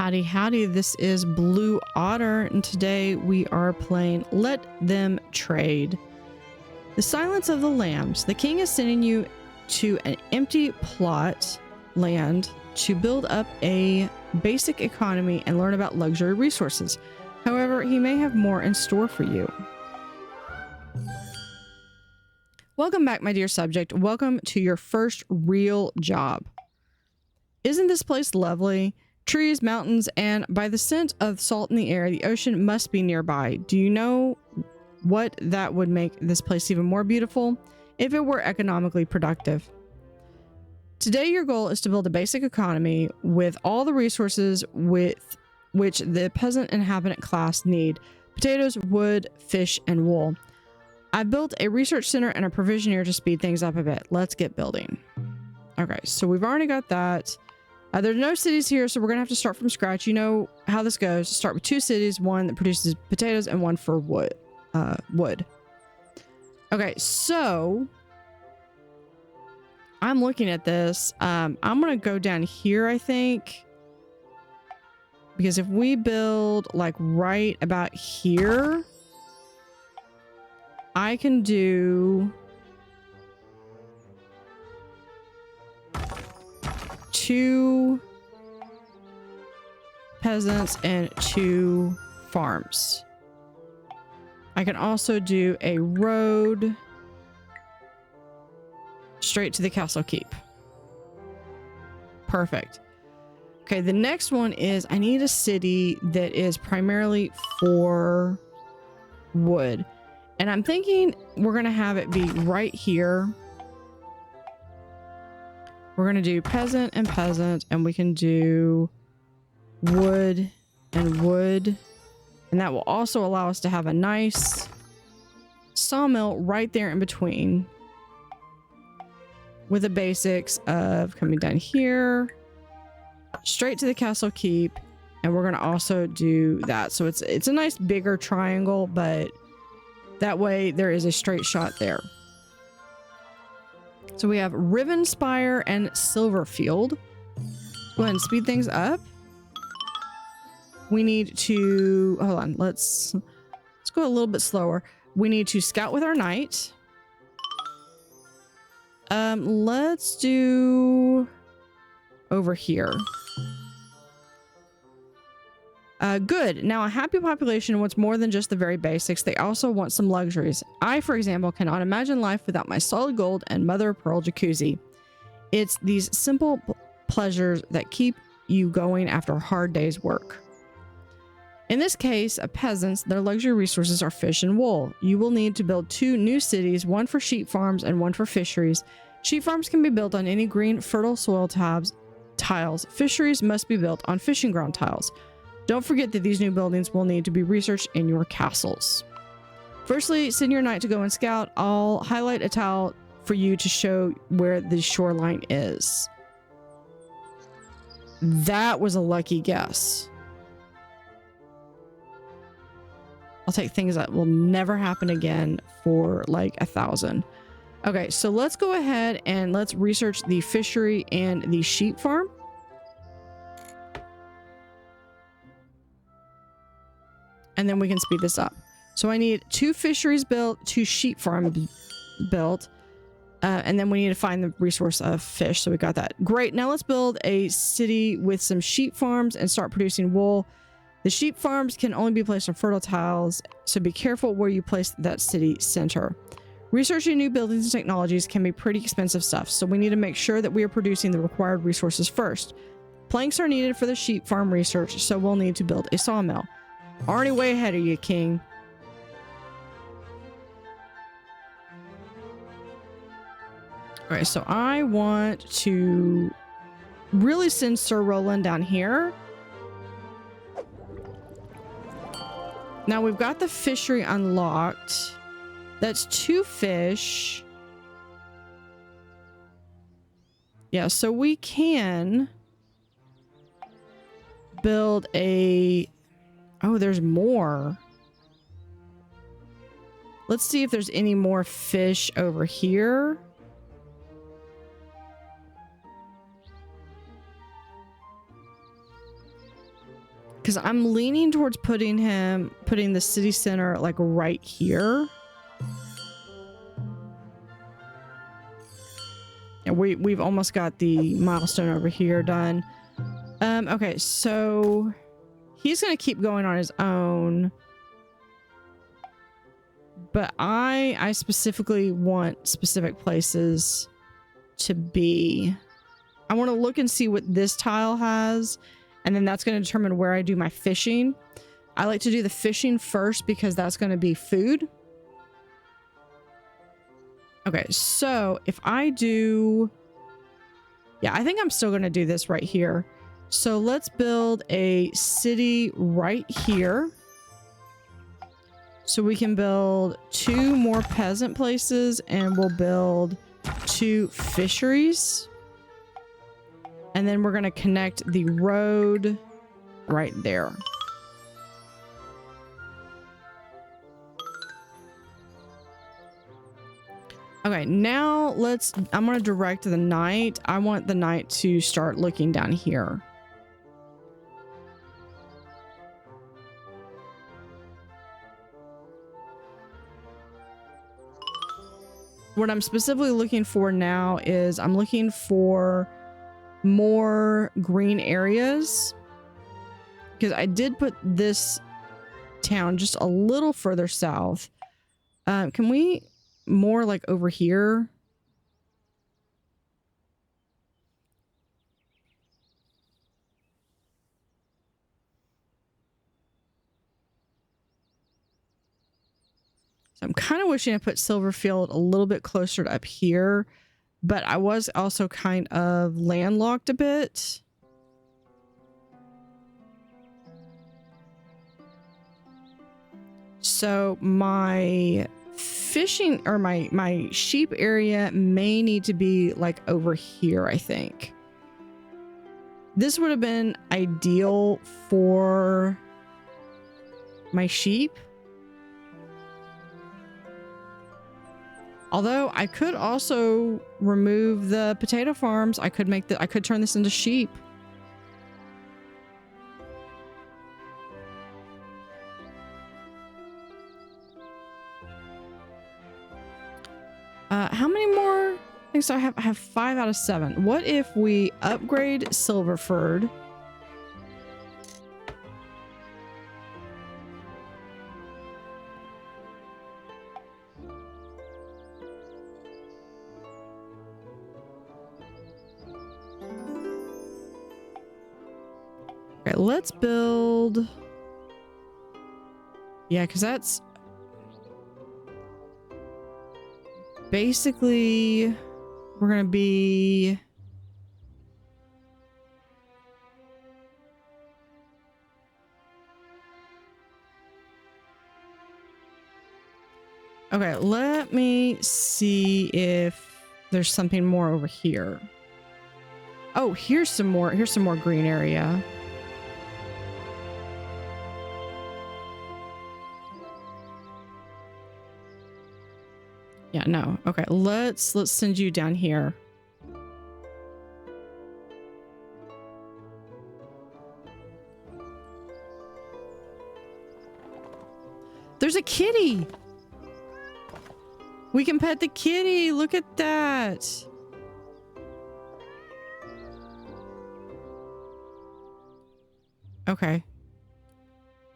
Howdy, howdy. This is Blue Otter, and today we are playing Let Them Trade. The Silence of the Lambs. The king is sending you to an empty plot land to build up a basic economy and learn about luxury resources. However, he may have more in store for you. Welcome back, my dear subject. Welcome to your first real job. Isn't this place lovely? Trees, mountains, and by the scent of salt in the air, the ocean must be nearby. Do you know what that would make this place even more beautiful if it were economically productive? Today, your goal is to build a basic economy with all the resources with which the peasant inhabitant class need: potatoes, wood, fish, and wool. I've built a research center and a provisioneer to speed things up a bit. Let's get building. Okay, so we've already got that. There's no cities here, so we're gonna have to start from scratch. You know how this goes. Start with 2 cities, one that produces potatoes and one for wood. Okay, so I'm looking at this. I'm gonna go down here, I think, because if we build like right about here, I can do 2 peasants and 2 farms. I can also do a road straight to the castle keep. Perfect. Okay, the next one is I need a city that is primarily for wood. And I'm thinking we're going to have it be right here. We're going to do peasant, and we can do wood and wood. And that will also allow us to have a nice sawmill right there in between, with the basics of coming down here, straight to the castle keep. And we're going to also do that. So it's a nice bigger triangle, but that way there is a straight shot there. So we have Rivenspire and Silverfield. Go ahead and speed things up. We need to, hold on, let's go a little bit slower. We need to scout with our knight. Let's do over here. Good. Now, a happy population wants more than just the very basics. They also want some luxuries. I, for example, cannot imagine life without my solid gold and mother of pearl jacuzzi. It's these simple pleasures that keep you going after a hard day's work. In this case, peasants, their luxury resources are fish and wool. You will need to build 2 new cities, one for sheep farms and one for fisheries. Sheep farms can be built on any green, fertile soil tiles. Fisheries must be built on fishing ground tiles. Don't forget that these new buildings will need to be researched in your castles. Firstly, send your knight to go and scout. I'll highlight a tile for you to show where the shoreline is. That was a lucky guess. I'll take things that will never happen again for like 1,000. Okay, so let's go ahead and let's research the fishery and the sheep farm. And then we can speed this up. So I need 2 fisheries built, 2 sheep farms built, and then we need to find the resource of fish. So we got that. Great. Now let's build a city with some sheep farms and start producing wool. The sheep farms can only be placed on fertile tiles, so be careful where you place that city center. Researching new buildings and technologies can be pretty expensive stuff, so we need to make sure that we are producing the required resources first. Planks are needed for the sheep farm research, so we'll need to build a sawmill. Already way ahead of you, king. All right, so I want to really send Sir Roland down here. Now we've got the fishery unlocked. That's 2 fish. Yeah, so we can build a... Oh, there's more. Let's see if there's any more fish over here. because I'm leaning towards putting the city center like right here. And we've almost got the milestone over here done. Okay, so he's gonna keep going on his own, but I specifically want specific places to be. I want to look and see what this tile has, and then that's going to determine where I do my fishing. I like to do the fishing first because that's going to be food. Okay, so if I do... Yeah, I think I'm still going to do this right here. So let's build a city right here. So we can build 2 more peasant places, and we'll build 2 fisheries. And then we're going to connect the road right there. Okay, now I'm going to direct the knight. I want the knight to start looking down here. What I'm specifically looking for now is I'm looking for more green areas, because I did put this town just a little further south. Can we more like over here? So I'm kind of wishing I put Silverfield a little bit closer to up here, but I was also kind of landlocked a bit. So my fishing or my sheep area may need to be like over here, I think. This would have been ideal for my sheep. Although I could also remove the potato farms. I could turn this into sheep. How many more things do I have? I have 5 out of 7. What if we upgrade Silverford? Okay, let's build... Yeah, because that's... Basically, we're going to be... Okay, let me see if there's something more over here. Oh, here's some more green area. Yeah, no. Okay, let's send you down here. There's a kitty. We can pet the kitty. Look at that. Okay.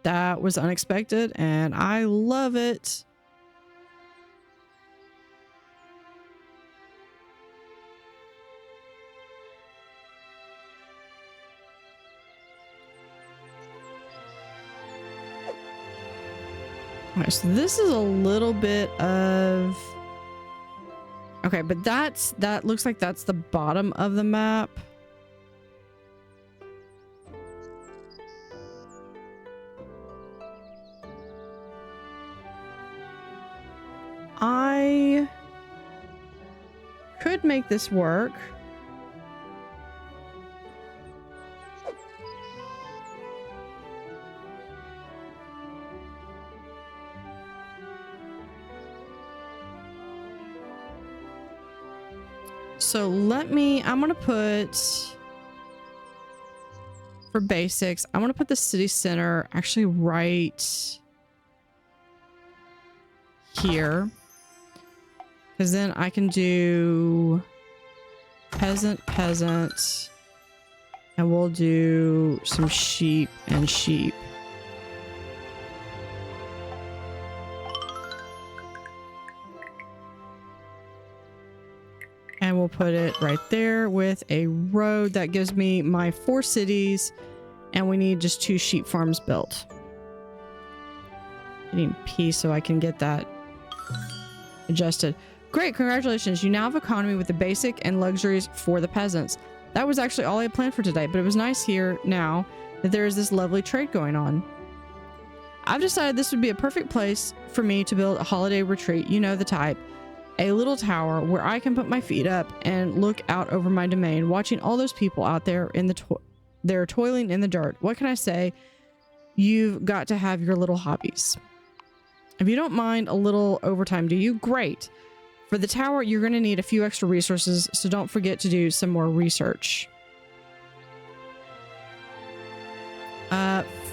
That was unexpected and I love it. Okay, so this is a little bit of... Okay, but that looks like that's the bottom of the map. I could make this work. So I'm gonna put for basics, I want to put the city center actually right here. Because then I can do peasant, peasant. And we'll do some sheep and sheep. And we'll put it right there with a road that gives me my 4 cities. And we need just 2 sheep farms built. I need P so I can get that adjusted. Great, congratulations. You now have economy with the basic and luxuries for the peasants. That was actually all I had planned for today, but it was nice here now that there is this lovely trade going on. I've decided this would be a perfect place for me to build a holiday retreat. You know the type. A little tower where I can put my feet up and look out over my domain, watching all those people out there in the they're toiling in the dirt. What can I say? You've got to have your little hobbies. If you don't mind a little overtime, do you? Great. For the tower, you're going to need a few extra resources, so don't forget to do some more research.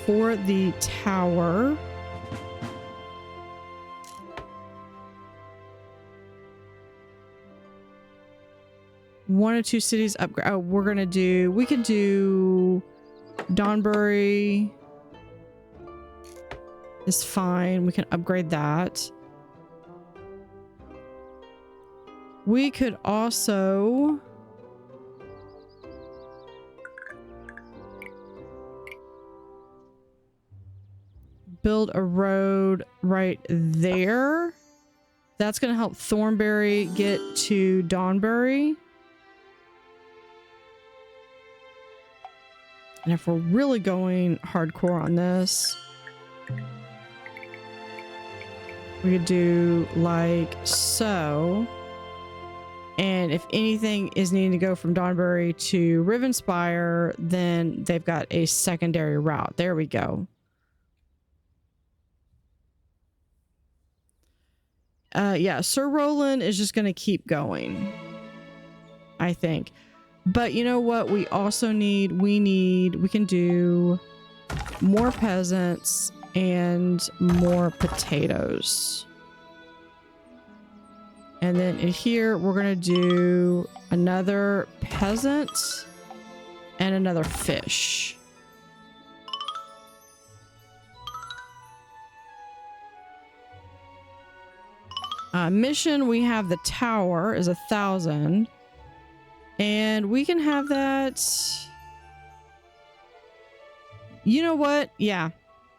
For the tower, one or 2 cities upgrade. Oh, we could do Donbury is fine. We can upgrade that. We could also build a road right there. That's going to help Thornbury get to Donbury. And if we're really going hardcore on this, we could do like so. And if anything is needing to go from Donbury to Rivenspire, then they've got a secondary route. There we go. Yeah, Sir Roland is just going to keep going, I think. But you know what we also need? We can do more peasants and more potatoes. And then in here, we're going to do another peasant and another fish. Mission, we have the tower is 1,000. And we can have that. You know what? Yeah,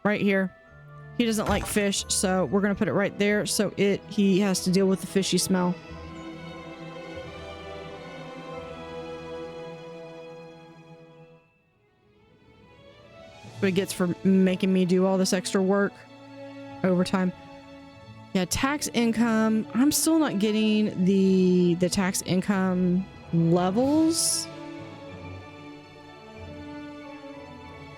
right here. He doesn't like fish, so we're going to put it right there so he has to deal with the fishy smell. What he gets for making me do all this extra work overtime. Yeah, tax income. I'm still not getting the tax income levels.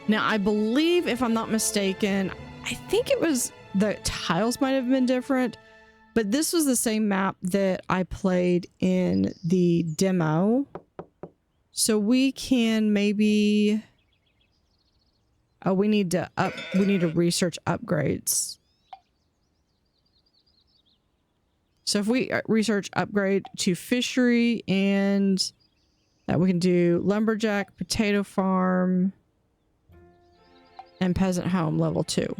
Now, I believe, if I'm not mistaken, I think it was the tiles might have been different, but this was the same map that I played in the demo. So we can maybe, oh, we need to research upgrades. So if we research upgrade to fishery, and that we can do lumberjack, potato farm, and peasant home level 2.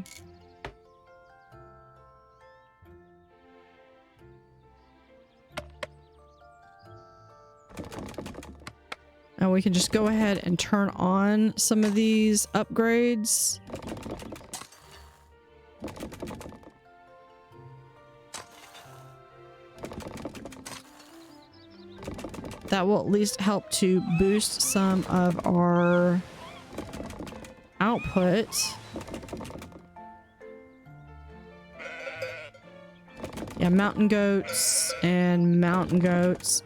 And we can just go ahead and turn on some of these upgrades. That will at least help to boost some of our output. Yeah, mountain goats and mountain goats.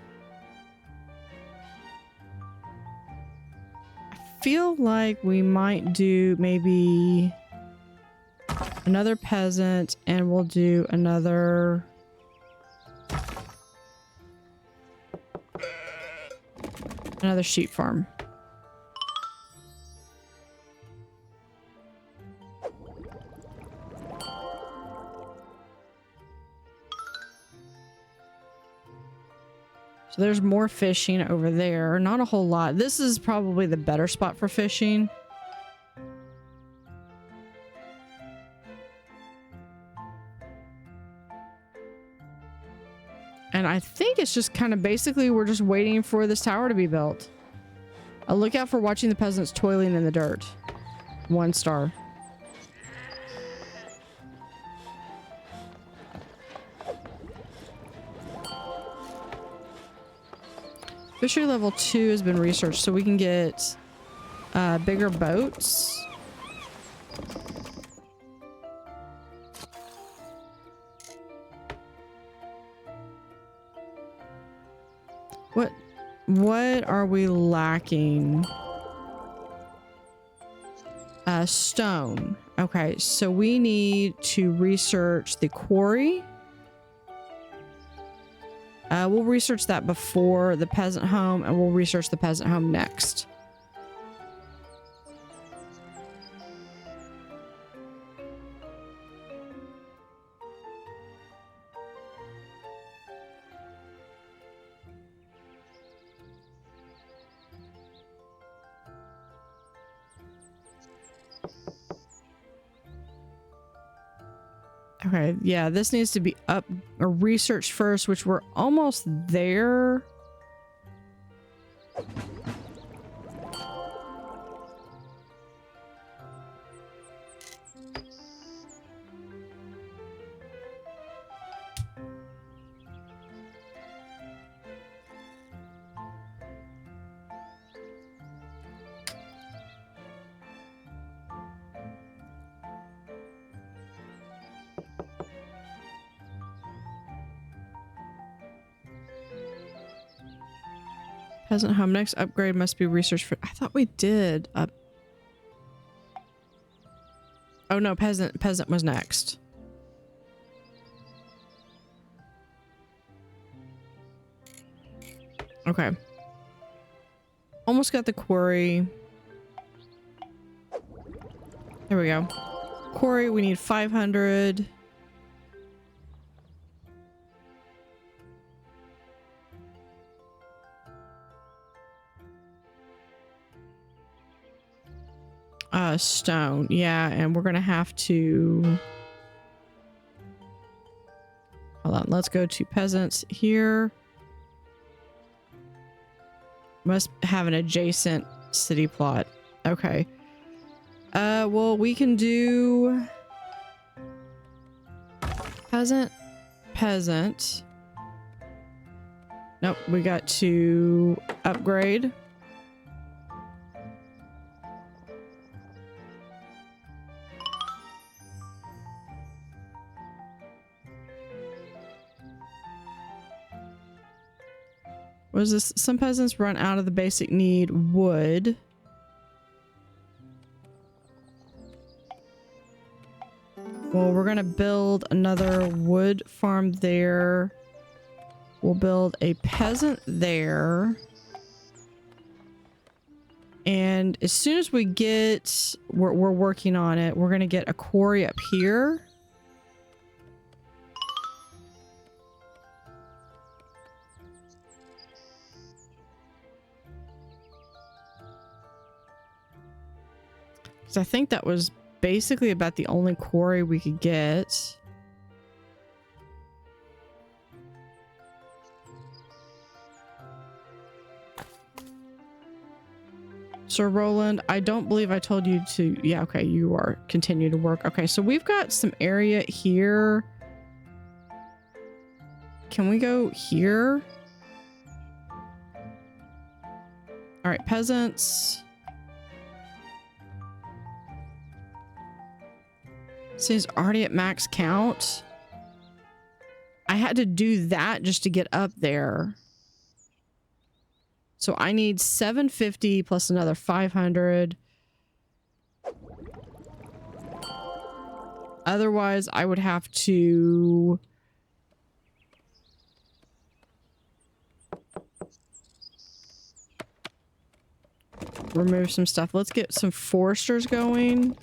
I feel like we might do maybe another peasant, and we'll do another sheep farm. So there's more fishing over there. Not a whole lot. This is probably the better spot for fishing. And I think it's just kind of basically we're just waiting for this tower to be built. A lookout for watching the peasants toiling in the dirt. 1 star. Fishery level 2 has been researched, so we can get bigger boats. What are we lacking? Stone. Okay, so we need to research the quarry. We'll research that before the peasant home, and we'll research the peasant home next. Okay, yeah, this needs to be up or researched first, which we're almost there. Peasant home. Next upgrade must be researched for. I thought we did up. Oh no, peasant was next. Okay. Almost got the quarry. There we go. Quarry, we need 500. Stone. Yeah, and we're gonna have to hold on. Let's go to peasants here. Must have an adjacent city plot. Okay. Well, we can do peasant. Nope, we got to upgrade. What is this? Some peasants run out of the basic need wood. Well, we're gonna build another wood farm there. We'll build a peasant there. And as soon as we get, we're working on it, we're gonna get a quarry up here. I think that was basically about the only quarry we could get. Sir Roland, I don't believe I told you to. Yeah, okay, you are continue to work. Okay, so we've got some area here. Can we go here? All right, peasants. Says already at max count. I had to do that just to get up there. So I need 750 plus another 500. Otherwise, I would have to remove some stuff. Let's get some foresters going.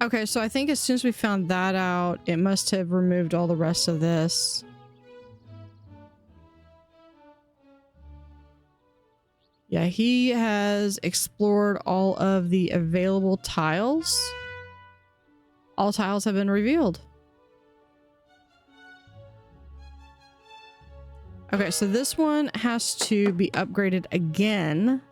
Okay, so I think as soon as we found that out, it must have removed all the rest of this. Yeah, he has explored all of the available tiles. All tiles have been revealed. Okay, so this one has to be upgraded again.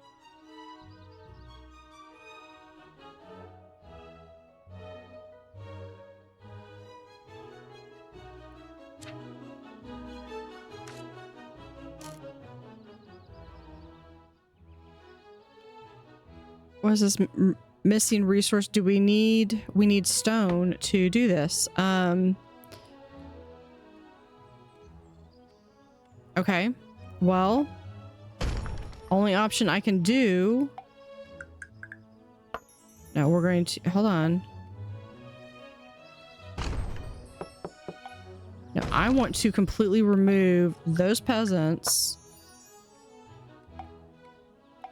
What is this missing resource? Do we need stone to do this? Okay. Well, only option I can do. No, we're going to hold on. No, I want to completely remove those peasants.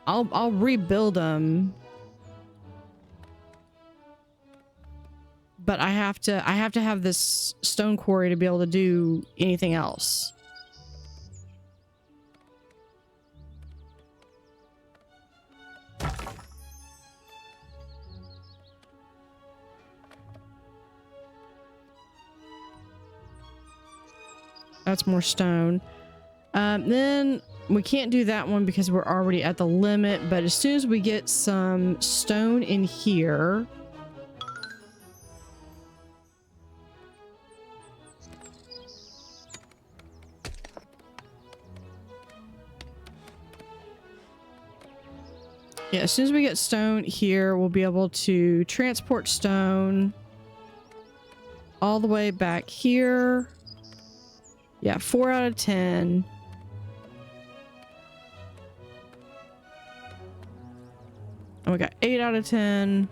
I'll rebuild them. But I have to have this stone quarry to be able to do anything else. That's more stone. Then we can't do that one because we're already at the limit, but as soon as we get some stone in here, yeah, as soon as we get stone here, we'll be able to transport stone all the way back here. Yeah, 4 out of 10. And we got 8 out of 10.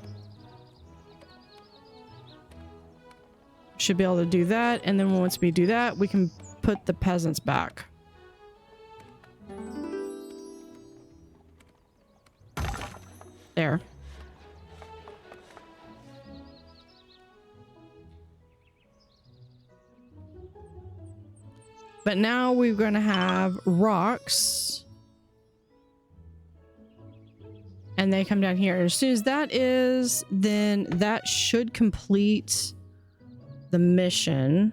Should be able to do that. And then once we do that, we can put the peasants back. There. But now we're going to have rocks. And they come down here. As soon as that is, then that should complete the mission.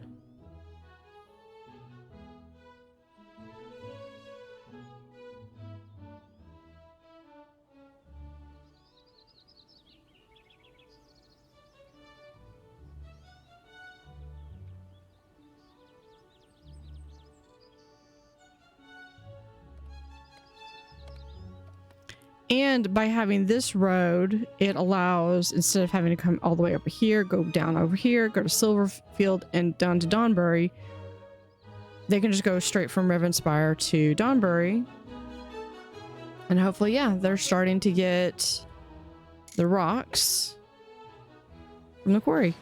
And by having this road, it allows, instead of having to come all the way over here, go down over here, go to Silverfield and down to Donbury, they can just go straight from Rivenspire to Donbury. And hopefully, yeah, they're starting to get the rocks from the quarry.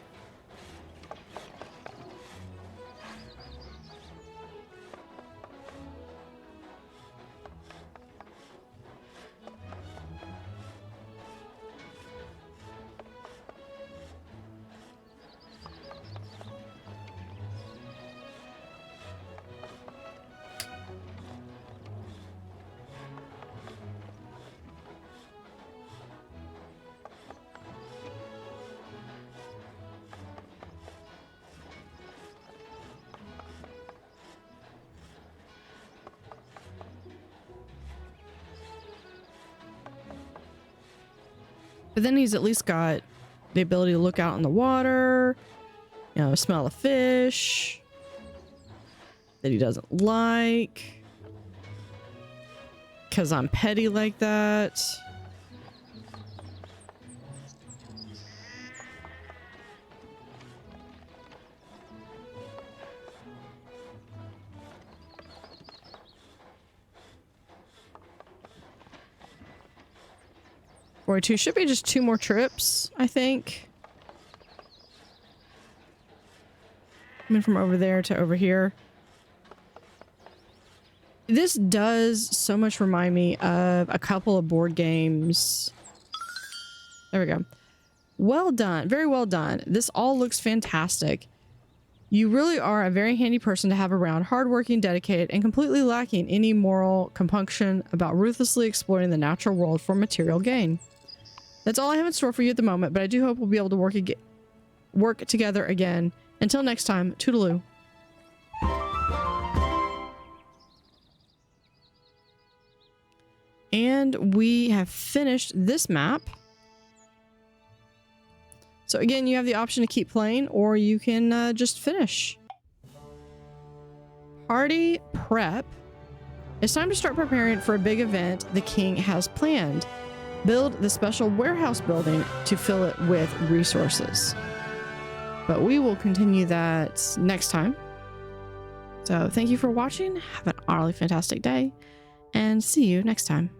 But then he's at least got the ability to look out in the water, you know, smell a fish that he doesn't like. 'Cause I'm petty like that. Two should be just 2 more trips, I think. I mean, from over there to over here. This does so much remind me of a couple of board games. There we go. Well done. Very well done. This all looks fantastic. You really are a very handy person to have around, hardworking, dedicated, and completely lacking any moral compunction about ruthlessly exploiting the natural world for material gain. That's all I have in store for you at the moment, but I do hope we'll be able to work together again. Until next time, toodaloo. And we have finished this map. So again, you have the option to keep playing, or you can just finish. Party prep. It's time to start preparing for a big event the king has planned. Build the special warehouse building to fill it with resources. But we will continue that next time. So thank you for watching. Have an utterly fantastic day, and see you next time.